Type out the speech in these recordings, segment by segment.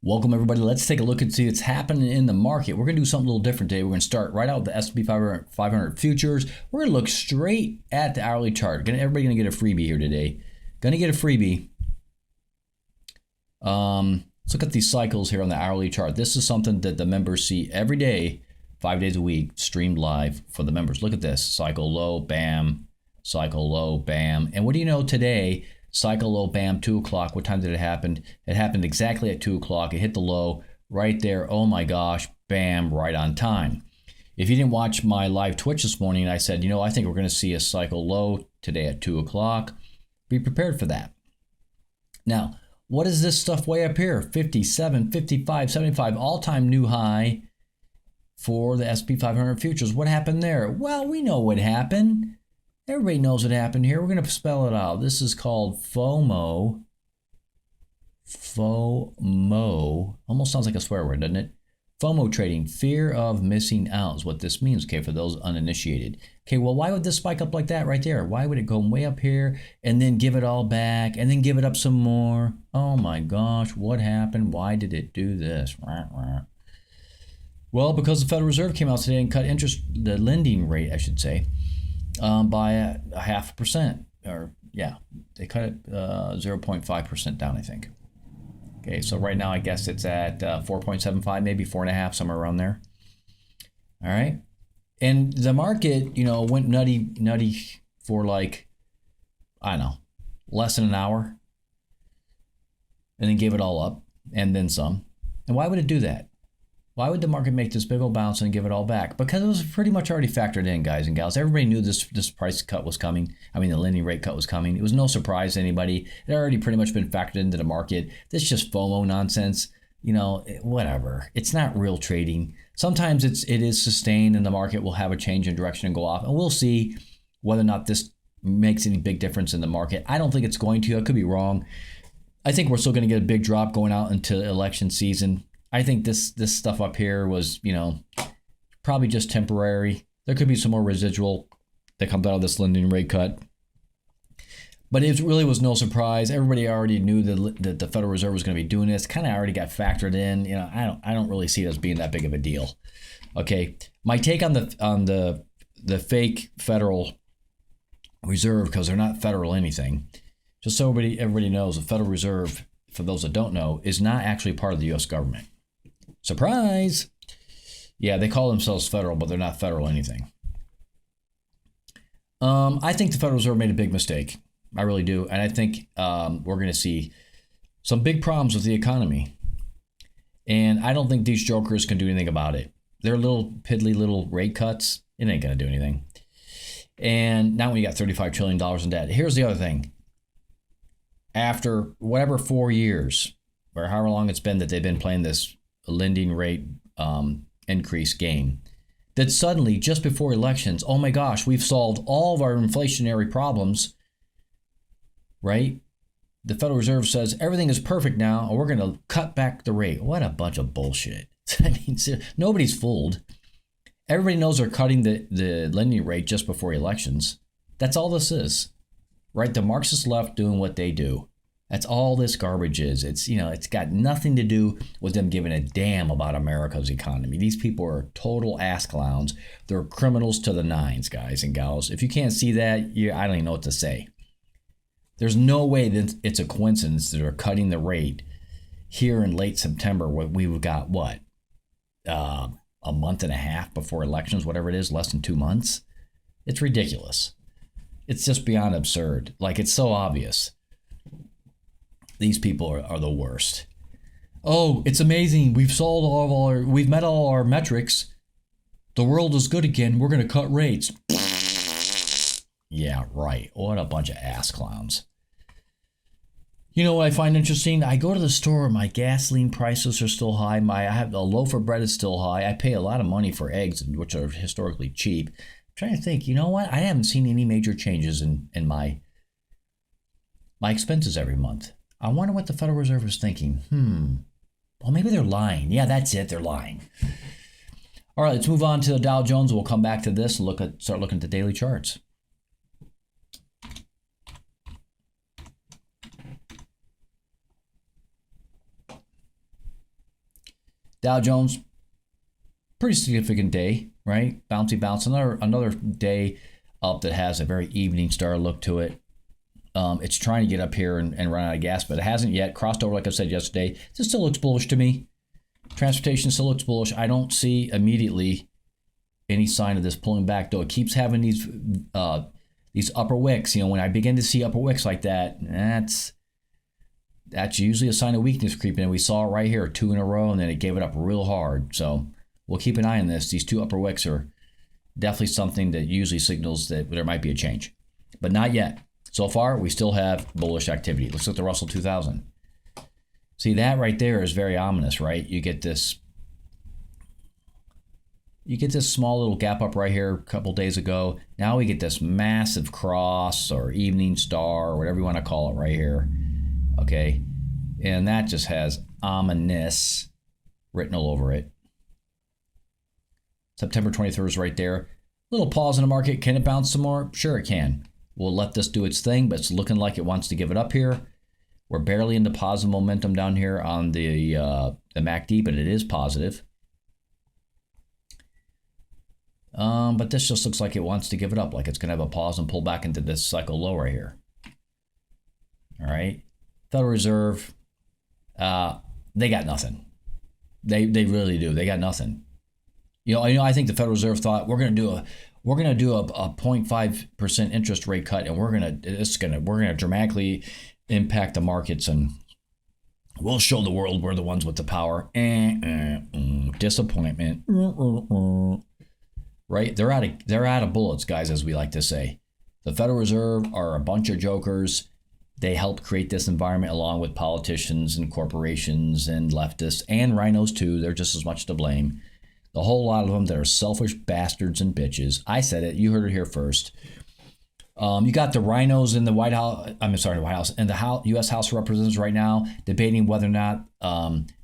Welcome everybody. Let's take a look and see what's happening in the market. We're going to do something a little different today. We're going to start right out with the S&P 500 futures. We're going to look straight at the hourly chart. Everybody going to get a freebie here today. Going to get a freebie. Let's look at these cycles here on the hourly chart. This is something that the members see every day, 5 days a week, streamed live for the members. Look at this. Cycle low, bam. Cycle low, bam. And what do you know today? Cycle low, bam, 2 o'clock. What time did it happen? It happened exactly at 2 o'clock. It hit the low right there. Oh my gosh, bam, right on time. If you didn't watch my live Twitch this morning, I said, I think we're going to see a cycle low today at 2 o'clock. Be prepared for that. Now, what is this stuff way up here? 57, 55, 75, all-time new high for the S&P 500 futures. What happened there? Well, we know what happened. Everybody knows what happened here. We're going to spell it out. This is called FOMO. FOMO. Almost sounds like a swear word, doesn't it? FOMO trading, fear of missing out is what this means, okay, for those uninitiated. Okay, well, why would this spike up like that right there? Why would it go way up here and then give it all back and then give it up some more? Oh my gosh, what happened? Why did it do this? Well, because the Federal Reserve came out today and cut the lending rate, I should say, by a 0.5%, or yeah, they cut it 0.5% down, I think. Okay, so right now I guess it's at 4.75, maybe 4.5, somewhere around there. All right, and the market, went nutty for like, I don't know, less than an hour, and then gave it all up, and then some. And why would it do that? Why would the market make this big old bounce and give it all back? Because it was pretty much already factored in, guys and gals. Everybody knew this price cut was coming. I mean, the lending rate cut was coming. It was no surprise to anybody. It had already pretty much been factored into the market. This is just FOMO nonsense. Whatever. It's not real trading. Sometimes it is sustained and the market will have a change in direction and go off. And we'll see whether or not this makes any big difference in the market. I don't think it's going to. I could be wrong. I think we're still going to get a big drop going out into election season. I think this stuff up here was, probably just temporary. There could be some more residual that comes out of this lending rate cut. But it really was no surprise. Everybody already knew that the Federal Reserve was going to be doing this. Kind of already got factored in. I don't really see it as being that big of a deal. Okay, my take on the fake Federal Reserve, because they're not federal anything. Just so everybody knows, the Federal Reserve, for those that don't know, is not actually part of the U.S. government. Surprise! Yeah, they call themselves federal, but they're not federal anything. I think the Federal Reserve made a big mistake. I really do. And I think we're going to see some big problems with the economy. And I don't think these jokers can do anything about it. Their little piddly little rate cuts, it ain't going to do anything. And now we got $35 trillion in debt. Here's the other thing. After whatever 4 years, or however long it's been that they've been playing this lending rate increase game, that suddenly, just before elections, oh my gosh, we've solved all of our inflationary problems, right? The Federal Reserve says everything is perfect now, and we're going to cut back the rate. What a bunch of bullshit. I mean, nobody's fooled. Everybody knows they're cutting the lending rate just before elections. That's all this is, right? The Marxist left doing what they do. That's all this garbage is. It's got nothing to do with them giving a damn about America's economy. These people are total ass clowns. They're criminals to the nines, guys and gals. If you can't see that, I don't even know what to say. There's no way that it's a coincidence that they're cutting the rate here in late September when we've got, a month and a half before elections, whatever it is, less than 2 months. It's ridiculous. It's just beyond absurd. Like, it's so obvious. These people are the worst. Oh, it's amazing. We've met all our metrics. The world is good again. We're going to cut rates. Yeah, right. What a bunch of ass clowns. You know what I find interesting? I go to the store, my gasoline prices are still high. I have a loaf of bread is still high. I pay a lot of money for eggs, which are historically cheap. I'm trying to think, you know what? I haven't seen any major changes in my expenses every month. I wonder what the Federal Reserve is thinking. Well, maybe they're lying. Yeah, that's it. They're lying. All right, let's move on to the Dow Jones. We'll come back to this and start looking at the daily charts. Dow Jones, pretty significant day, right? Bouncy bounce. Another day up that has a very evening star look to it. It's trying to get up here and run out of gas, but it hasn't yet. Crossed over, like I said yesterday. This still looks bullish to me. Transportation still looks bullish. I don't see immediately any sign of this pulling back, though. It keeps having these upper wicks. When I begin to see upper wicks like that, that's usually a sign of weakness creeping in. We saw it right here, 2 in a row, and then it gave it up real hard. So we'll keep an eye on this. These 2 upper wicks are definitely something that usually signals that there might be a change, but not yet. So far, we still have bullish activity. Let's look at the Russell 2000. See, that right there is very ominous, right? You get this small little gap up right here a couple days ago. Now we get this massive cross or evening star or whatever you want to call it right here. Okay, and that just has ominous written all over it. September 23rd is right there. Little pause in the market. Can it bounce some more? Sure it can. We'll let this do its thing, but it's looking like it wants to give it up here. We're barely into positive momentum down here on the MACD, but it is positive. But this just looks like it wants to give it up, like it's going to have a pause and pull back into this cycle low right here. All right. Federal Reserve, they got nothing. They really do. They got nothing. I think the Federal Reserve thought we're going to do a 0.5% interest rate cut, and we're going to dramatically impact the markets, and we'll show the world we're the ones with the power. Disappointment. Right? They're out of bullets, guys, as we like to say. The Federal Reserve are a bunch of jokers. They helped create this environment along with politicians and corporations and leftists and rhinos too. They're just as much to blame. The whole lot of them that are selfish bastards and bitches. I said it. You heard it here first. You got the rhinos in the White House. The White House and the U.S. House of Representatives right now debating whether or not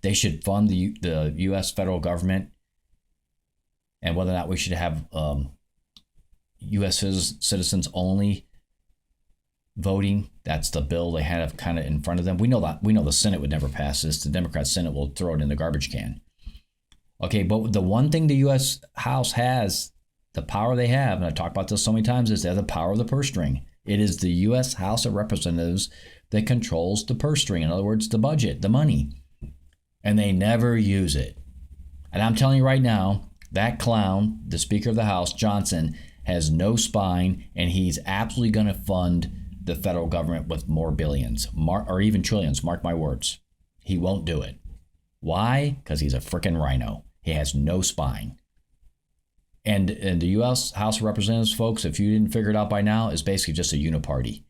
they should fund the U.S. federal government and whether or not we should have U.S. citizens only voting. That's the bill they have kind of in front of them. We know the Senate would never pass this. The Democrat Senate will throw it in the garbage can. Okay, but the one thing the U.S. House has, the power they have, and I've talked about this so many times, is they have the power of the purse string. It is the U.S. House of Representatives that controls the purse string. In other words, the budget, the money. And they never use it. And I'm telling you right now, that clown, the Speaker of the House, Johnson, has no spine, and he's absolutely going to fund the federal government with more billions, or even trillions, mark my words. He won't do it. Why? Because he's a freaking rhino. He has no spine. And the U.S. House of Representatives, folks, if you didn't figure it out by now, is basically just a uniparty.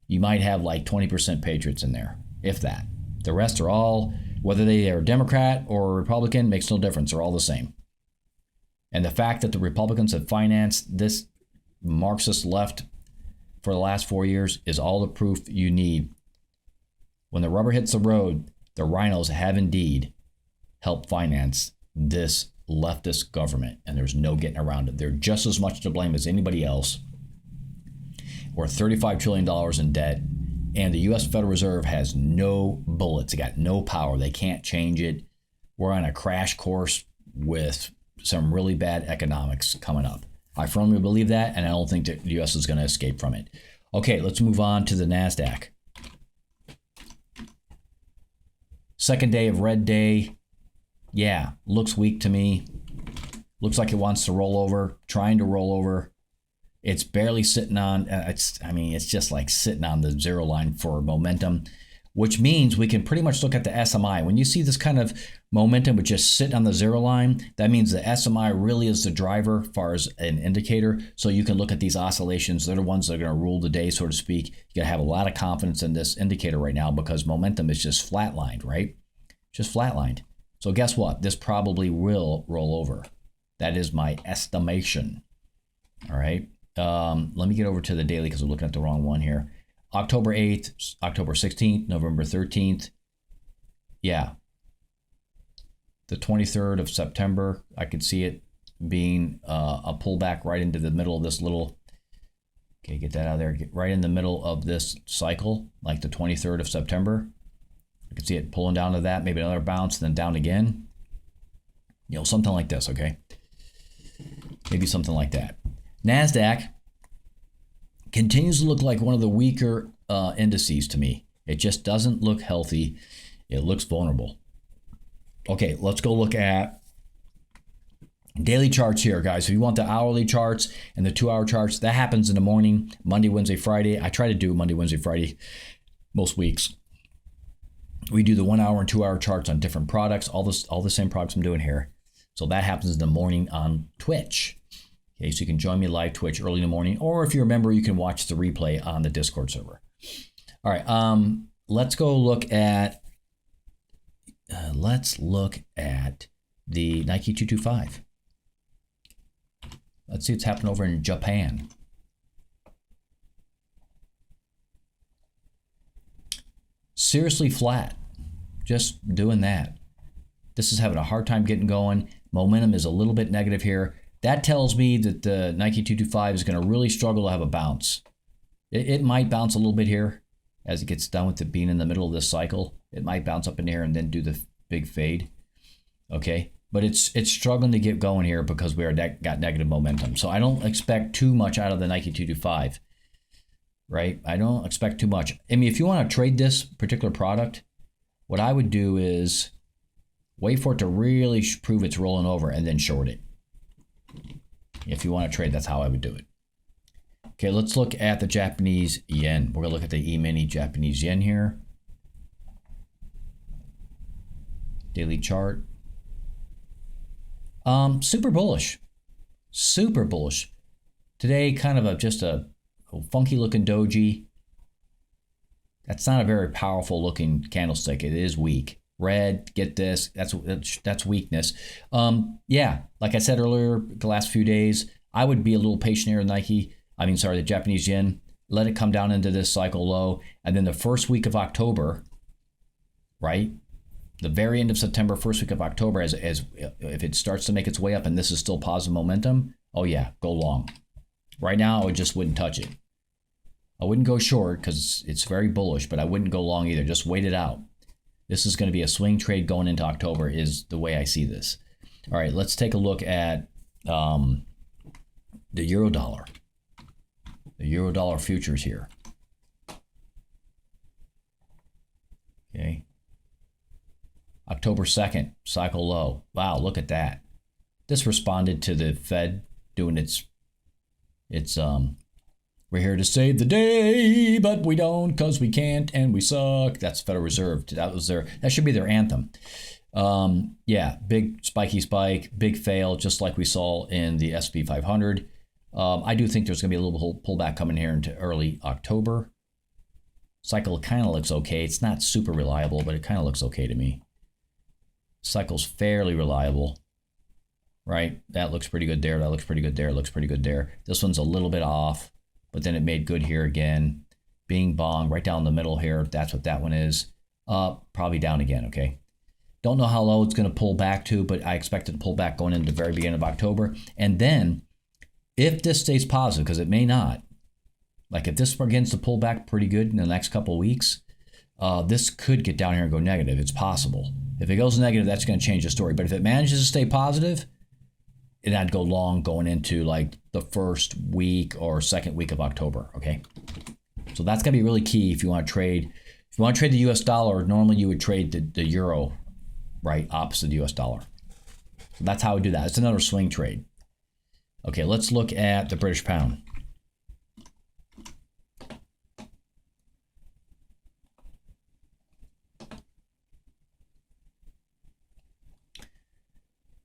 You might have like 20% patriots in there, if that. The rest are all, whether they are Democrat or Republican, makes no difference. They're all the same. And the fact that the Republicans have financed this Marxist left for the last 4 years is all the proof you need. When the rubber hits the road, the rhinos have indeed helped finance this leftist government, and there's no getting around it. They're just as much to blame as anybody else. We're $35 trillion in debt, and the U.S. Federal Reserve has no bullets. They got no power. They can't change it. We're on a crash course with some really bad economics coming up. I firmly believe that, and I don't think that the U.S. is going to escape from it. Okay, let's move on to the NASDAQ. Second day of red day. Yeah, looks weak to me. Looks like it wants to roll over, trying to roll over. It's barely sitting on, it's just like sitting on the zero line for momentum, which means we can pretty much look at the SMI. When you see this kind of momentum with just sitting on the zero line, that means the SMI really is the driver as far as an indicator. So you can look at these oscillations. They're the ones that are going to rule the day, so to speak. You got to have a lot of confidence in this indicator right now because momentum is just flatlined, right? Just flatlined. So guess what? This probably will roll over. That is my estimation. All right. Let me get over to the daily because we're looking at the wrong one here. October 8th, October 16th, November 13th. Yeah. The 23rd of September, I could see it being a pullback right into the middle of this little, okay, get that out of there. Get right in the middle of this cycle, like the 23rd of September. I can see it pulling down to that, maybe another bounce, then down again. Something like this, okay? Maybe something like that. NASDAQ continues to look like one of the weaker indices to me. It just doesn't look healthy. It looks vulnerable. Okay, let's go look at daily charts here, guys. If you want the hourly charts and the 2-hour charts, that happens in the morning, Monday, Wednesday, Friday. I try to do Monday, Wednesday, Friday most weeks. We do the 1 hour and 2 hour charts on different products, all the same products I'm doing here. So that happens in the morning on Twitch. Okay, so you can join me live Twitch early in the morning, or if you're a member, you can watch the replay on the Discord server. All right, let's go look at the Nike 225. Let's see what's happening over in Japan. Seriously flat, just doing that. This is having a hard time getting going. Momentum is a little bit negative here. That tells me that the Nike 225 is going to really struggle to have a bounce. It might bounce a little bit here as it gets done with it being in the middle of this cycle. It might bounce up in here and then do the big fade. Okay, but it's struggling to get going here because we got negative momentum. So I don't expect too much out of the Nike 225. Right? I don't expect too much. I mean, if you want to trade this particular product, what I would do is wait for it to really prove it's rolling over and then short it. If you want to trade, that's how I would do it. Okay, let's look at the Japanese yen. We're going to look at the E-mini Japanese yen here. Daily chart. Super bullish. Super bullish. Today, kind of just a funky looking doji. That's not a very powerful looking candlestick. It is weak. Red, get this. That's weakness. Yeah, like I said earlier, the last few days, I would be a little patient here with Nike. The Japanese yen. Let it come down into this cycle low, and then the first week of October, right? The very end of September, first week of October, as if it starts to make its way up and this is still positive momentum, oh yeah, go long. Right now, I just wouldn't touch it. I wouldn't go short because it's very bullish, but I wouldn't go long either. Just wait it out. This is going to be a swing trade going into October is the way I see this. All right, let's take a look at the euro dollar. The euro dollar futures here. Okay. October 2nd, cycle low. Wow, look at that. This responded to the Fed doing its we're here to save the day, but we don't because we can't and we suck. That's Federal Reserve. That should be their anthem. Yeah, big spiky spike, big fail, just like we saw in the S&P 500. I do think there's going to be a little pullback coming here into early October. Cycle kind of looks okay. It's not super reliable, but it kind of looks okay to me. Cycle's fairly reliable, right? That looks pretty good there. That looks pretty good there. Looks pretty good there. This one's a little bit off, but then it made good here again. Bing bong, right down the middle here. That's what that one is. Probably down again, okay? Don't know how low it's going to pull back to, but I expect it to pull back going into the very beginning of October. And then, if this stays positive, because it may not, like if this begins to pull back pretty good in the next couple of weeks, this could get down here and go negative. It's possible. If it goes negative, that's going to change the story. But if it manages to stay positive, then I'd go long going into like the first week or second week of October, okay? So that's going to be really key if you want to trade. If you want to trade the US dollar, normally you would trade the euro, right, opposite the US dollar. So that's how I would do that. It's another swing trade. Okay, let's look at the British pound.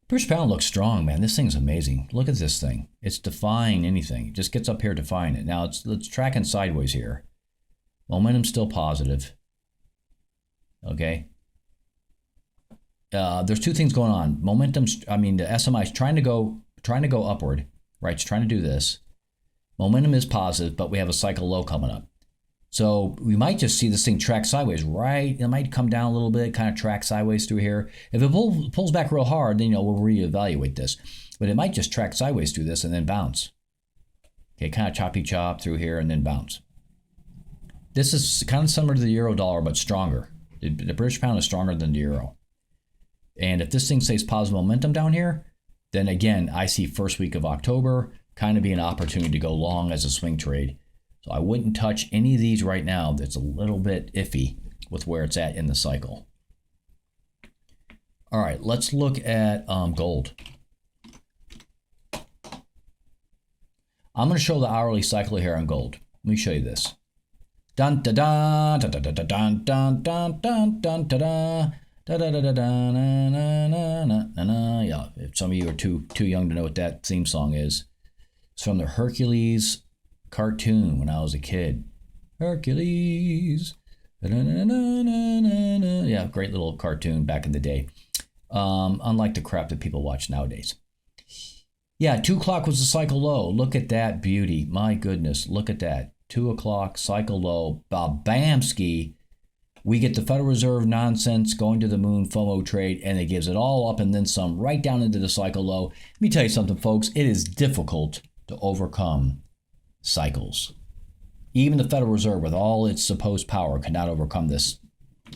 British pound looks strong, man. This thing's amazing. Look at this thing. It's defying anything. It just gets up here defying it. Now it's tracking sideways here. Momentum's still positive. Okay. There's two things going on. Momentum's, the SMI is trying to go upward, right? It's trying to do this. Momentum is positive, but we have a cycle low coming up. So we might just see this thing track sideways, right? It might come down a little bit, kind of track sideways through here. If it pulls back real hard, then we'll reevaluate this. But it might just track sideways through this and then bounce. Okay, kind of choppy chop through here and then bounce. This is kind of similar to the euro dollar, but stronger. The British pound is stronger than the euro. And if this thing stays positive momentum down here, then again, I see first week of October kind of be an opportunity to go long as a swing trade. So I wouldn't touch any of these right now. That's a little bit iffy with where it's at in the cycle. All right, let's look at gold. I'm going to show the hourly cycle here on gold. Let me show you this. Dun da da da da da da dun dun dun dun dun da da da da da da da na na na na na. Yeah, if some of you are too young to know what that theme song is, it's from the Hercules cartoon when I was a kid. Hercules. Yeah, great little cartoon back in the day. Unlike the crap that people watch nowadays. Yeah, 2 o'clock was the cycle low. Look at that beauty. My goodness, look at that. 2 o'clock, cycle low. Bamski. We get the Federal Reserve nonsense, going to the moon, FOMO trade, and it gives it all up and then some right down into the cycle low. Let me tell you something, folks. It is difficult to overcome cycles. Even the Federal Reserve, with all its supposed power, cannot overcome this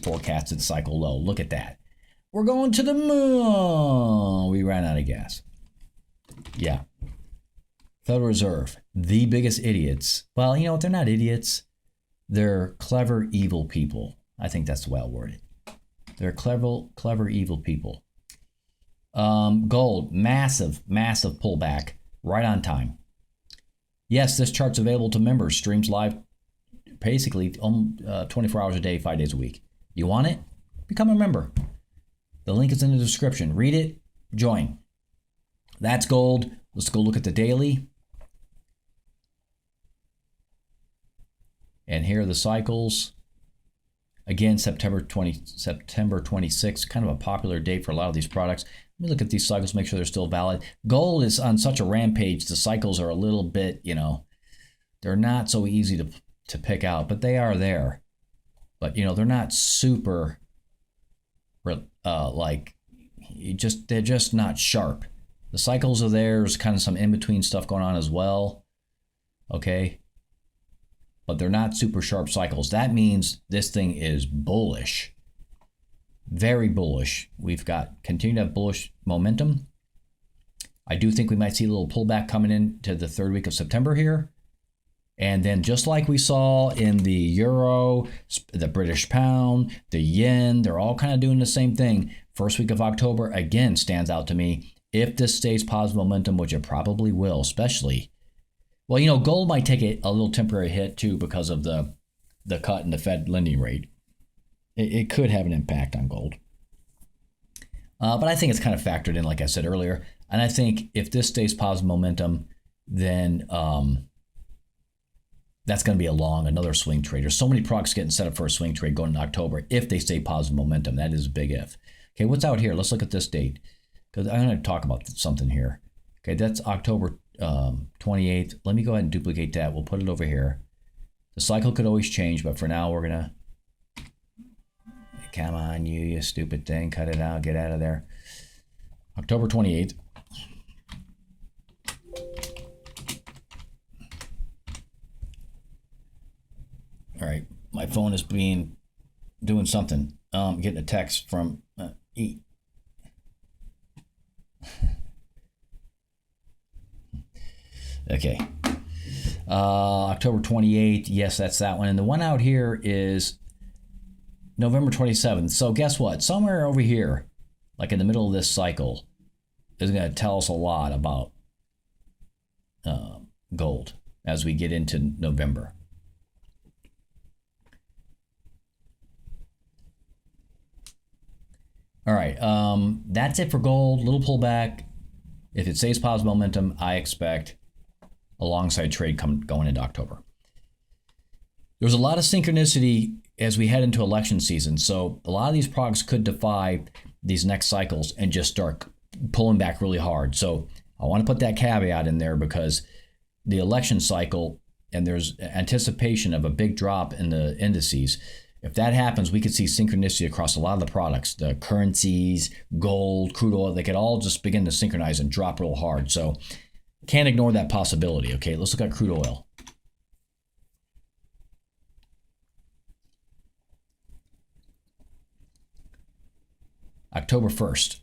forecasted cycle low. Look at that. We're going to the moon. We ran out of gas. Yeah. Federal Reserve, the biggest idiots. Well, you know what? They're not idiots. They're clever, evil people. I think that's the way I'll word it. They're clever, evil people. Gold, massive pullback, right on time. Yes, this chart's available to members. Streams live basically 24 hours a day, 5 days a week. You want it? Become a member. The link is in the description. Read it, join. That's gold. Let's go look at the daily. And here are the cycles. Again, September 26th, kind of a popular date for a lot of these products. Let me look at these cycles, make sure they're still valid. Gold is on such a rampage. The cycles are a little bit, they're not so easy to pick out, but they are there. But, they're not super, they're just not sharp. The cycles are there. There's kind of some in-between stuff going on as well. Okay. But they're not super sharp cycles. That means this thing is bullish. Very bullish. We've got continued to have bullish momentum. I do think we might see a little pullback coming into the 3rd week of September here. And then just like we saw in the euro, the British pound, the yen, they're all kind of doing the same thing. 1st week of October, again, stands out to me. If this stays positive momentum, which it probably will, especially, well, gold might take a little temporary hit too because of the cut in the Fed lending rate. It could have an impact on gold. But I think it's kind of factored in, like I said earlier. And I think if this stays positive momentum, then that's going to be another swing trade. There's so many products getting set up for a swing trade going in October if they stay positive momentum. That is a big if. Okay, what's out here? Let's look at this date, because I'm going to talk about something here. Okay, that's October 28th. Let me go ahead and duplicate that. We'll put it over here. The cycle could always change, but for now, we're going to... Come on, you stupid thing. Cut it out. Get out of there. October 28th. All right. My phone is doing something. Getting a text from E. Okay. October 28th. Yes, that's that one. And the one out here is November 27th. So guess what? Somewhere over here, like in the middle of this cycle, is going to tell us a lot about gold as we get into November. All right. That's it for gold. Little pullback. If it stays positive momentum, I expect alongside trade going into October. There's a lot of synchronicity as we head into election season. So a lot of these products could defy these next cycles and just start pulling back really hard. So I want to put that caveat in there because the election cycle and there's anticipation of a big drop in the indices. If that happens, we could see synchronicity across a lot of the products, the currencies, gold, crude oil. They could all just begin to synchronize and drop real hard. So can't ignore that possibility. Okay, let's look at crude oil. October 1st.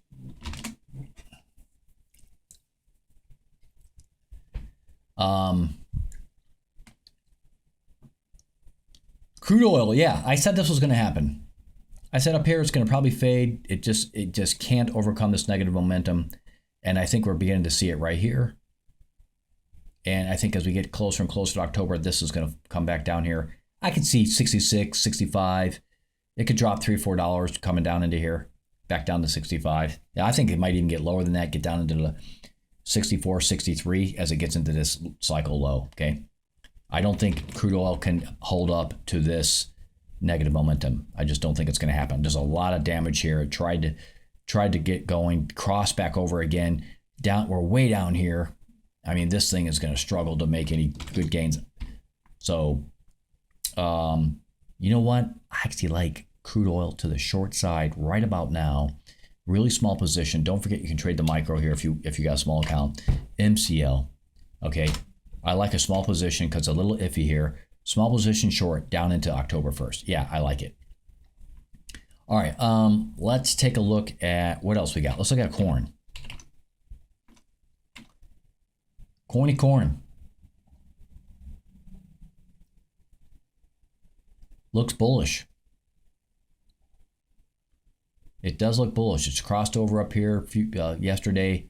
Crude oil, yeah, I said this was going to happen. I said up here it's going to probably fade. It just can't overcome this negative momentum, and I think we're beginning to see it right here. And I think as we get closer and closer to October, this is going to come back down here. I could see 66, 65. It could drop $3 or $4 coming down into here, back down to 65. Yeah, I think it might even get lower than that, get down into the 64, 63 as it gets into this cycle low, okay? I don't think crude oil can hold up to this negative momentum. I just don't think it's going to happen. There's a lot of damage here. It tried to get going, cross back over again. We're way down here. I mean, this thing is going to struggle to make any good gains. So, you know what? I actually like crude oil to the short side right about now. Really small position. Don't forget you can trade the micro here if you got a small account. MCL. Okay. I like a small position because it's a little iffy here. Small position short down into October 1st. Yeah, I like it. All right. Let's take a look at what else we got. Let's look at corn. Corny corn. Looks bullish. It does look bullish. It's crossed over up here yesterday.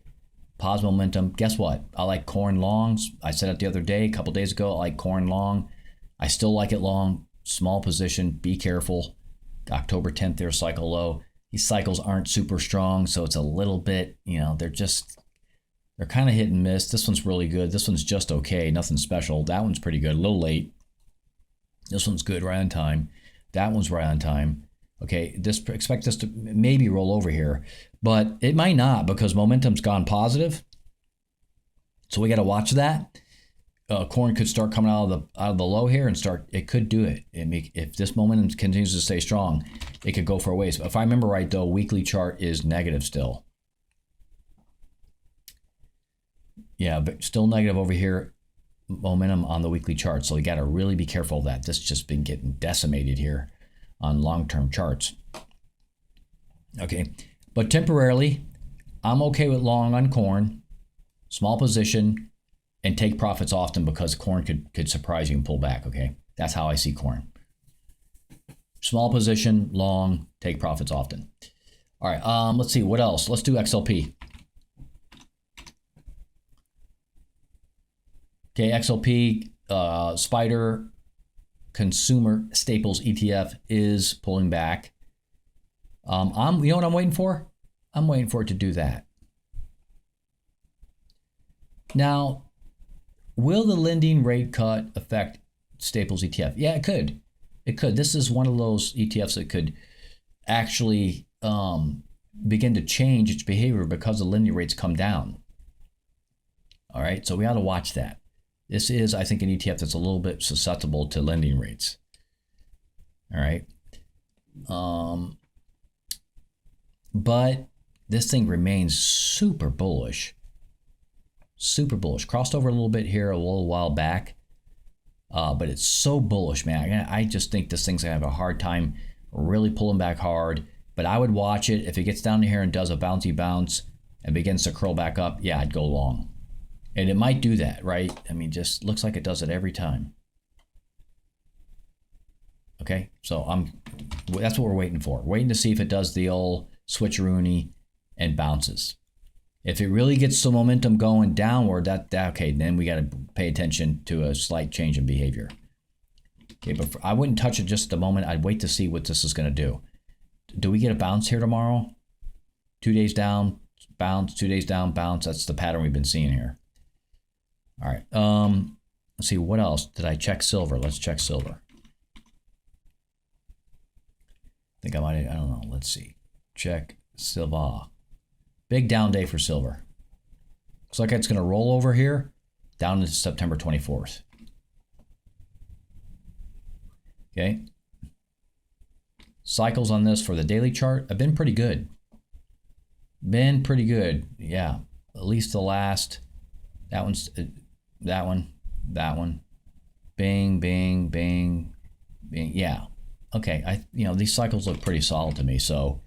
Positive momentum. Guess what? I like corn longs. I said it the other day, a couple days ago. I like corn long. I still like it long. Small position. Be careful. October 10th, their cycle low. These cycles aren't super strong, so it's a little bit, they're kind of hit and miss. This one's really good. This one's just okay. Nothing special. That one's pretty good. A little late. This one's good, right on time. That one's right on time. Okay, expect this to maybe roll over here, but it might not because momentum's gone positive. So we got to watch that. Corn could start coming out of the low here and start. It could do it. If this momentum continues to stay strong, it could go for a ways. If I remember right, though, weekly chart is negative still. Yeah, but still negative over here. Momentum on the weekly chart, so you got to really be careful of that. This just been getting decimated here on long-term charts. Okay, but temporarily, I'm okay with long on corn, small position, and take profits often because corn could surprise you and pull back. Okay, that's how I see corn. Small position, long, take profits often. All right, let's see what else. Let's do XLP. Okay, XLP, Spider Consumer Staples ETF is pulling back. You know what I'm waiting for? I'm waiting for it to do that. Now, will the lending rate cut affect Staples ETF? Yeah, it could. It could. This is one of those ETFs that could actually begin to change its behavior because the lending rates come down. All right, so we ought to watch that. This is, I think, an ETF that's a little bit susceptible to lending rates. All right. But this thing remains super bullish. Super bullish. Crossed over a little bit here a little while back. But it's so bullish, man. I just think this thing's going to have a hard time really pulling back hard. But I would watch it. If it gets down to here and does a bouncy bounce and begins to curl back up, yeah, I'd go long. And it might do that, right? I mean, just looks like it does it every time. Okay, so that's what we're waiting for. Waiting to see if it does the old switcheroony and bounces. If it really gets some momentum going downward, okay, then we got to pay attention to a slight change in behavior. Okay, but I wouldn't touch it just at the moment. I'd wait to see what this is going to do. Do we get a bounce here tomorrow? 2 days down, bounce, 2 days down, bounce. That's the pattern we've been seeing here. All right, let's see, what else? Did I check silver? Let's check silver. I think I don't know, let's see. Check silver. Big down day for silver. Looks like it's gonna roll over here, down to September 24th. Okay. Cycles on this for the daily chart have been pretty good. Been pretty good, yeah. At least the last, that one, bing, bing, bing, bing. Yeah. Okay. These cycles look pretty solid to me. So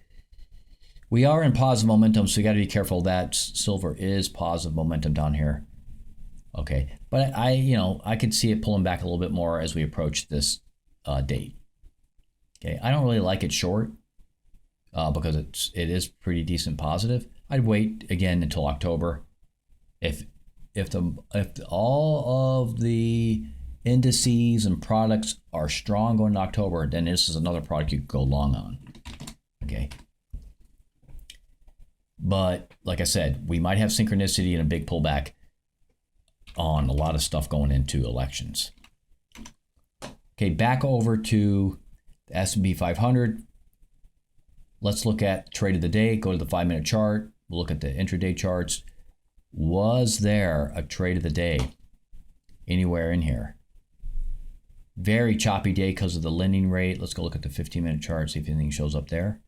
We are in positive momentum, so you got to be careful of that. Silver is positive momentum down here. Okay, but I could see it pulling back a little bit more as we approach this date. Okay, I don't really like it short because it is pretty decent positive. I'd wait again until October. If all of the indices and products are strong going to October, then this is another product you could go long on. Okay. But like I said, we might have synchronicity and a big pullback on a lot of stuff going into elections. Okay, back over to the S&P 500. Let's look at trade of the day. Go to the 5-minute chart. We'll look at the intraday charts. Was there a trade of the day anywhere in here? Very choppy day because of the lending rate. Let's go look at the 15-minute chart, see if anything shows up there.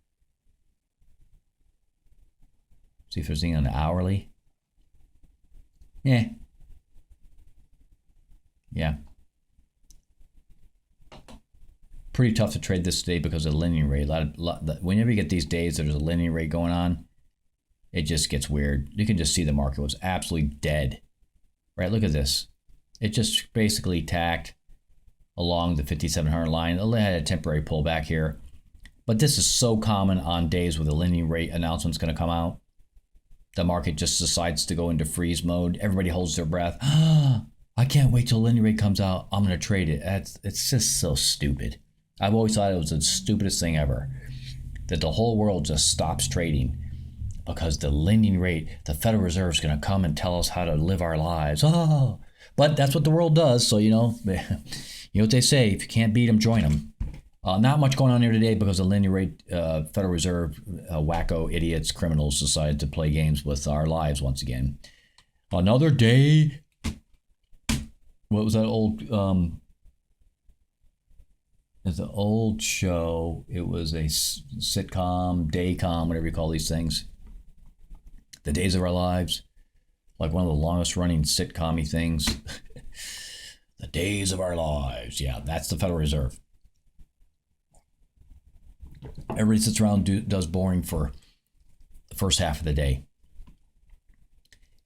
See if there's anything on the hourly. Yeah. Pretty tough to trade this day because of the lending rate. Whenever you get these days, there's a lending rate going on. It just gets weird. You can just see the market was absolutely dead. Right, look at this. It just basically tacked along the 5,700 line. It had a temporary pullback here. But this is so common on days where the lending rate announcement's going to come out. The market just decides to go into freeze mode. Everybody holds their breath. I can't wait till the lending rate comes out. I'm going to trade it. It's just so stupid. I've always thought it was the stupidest thing ever. That the whole world just stops trading because the lending rate, the Federal Reserve is going to come and tell us how to live our lives. But that's what the world does. So, you know what they say, if you can't beat them, join them. Not much going on here today because the lending rate, Federal Reserve, wacko idiots, criminals decided to play games with our lives once again. Another day. What was that old? It's an old show. It was a sitcom, daycom, whatever you call these things. The Days of Our Lives, like one of the longest running sitcom-y things. The Days of Our Lives. Yeah, that's the Federal Reserve. Everybody sits around does boring for the first half of the day.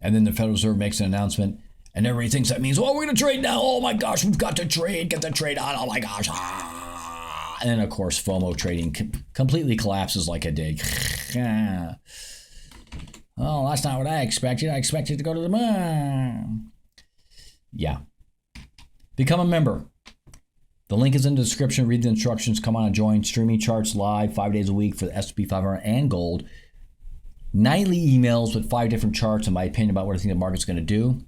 And then the Federal Reserve makes an announcement, and everybody thinks that means, well, we're going to trade now. Oh my gosh, we've got to trade. Get the trade on. Oh my gosh. And then, of course, FOMO trading completely collapses like a dig. Oh, that's not what I expected. I expected to go to the moon. Yeah. Become a member. The link is in the description. Read the instructions. Come on and join. Streaming charts live 5 days a week for the S&P 500 and gold. Nightly emails with 5 different charts and my opinion about what I think the market's going to do.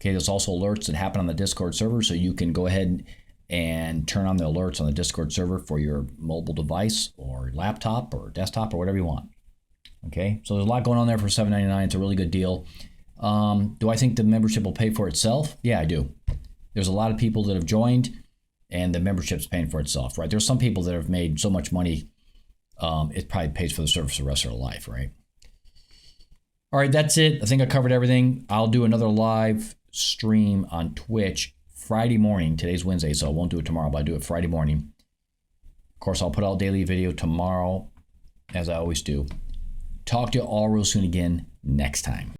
Okay, there's also alerts that happen on the Discord server, so you can go ahead and turn on the alerts on the Discord server for your mobile device or laptop or desktop or whatever you want. Okay, so there's a lot going on there for $7.99. It's a really good deal. Do I think the membership will pay for itself? Yeah, I do. There's a lot of people that have joined, and the membership's paying for itself, right? There's some people that have made so much money, it probably pays for the service the rest of their life, right? All right, that's it. I think I covered everything. I'll do another live stream on Twitch Friday morning. Today's Wednesday, so I won't do it tomorrow, but I'll do it Friday morning. Of course, I'll put out daily video tomorrow, as I always do. Talk to you all real soon again next time.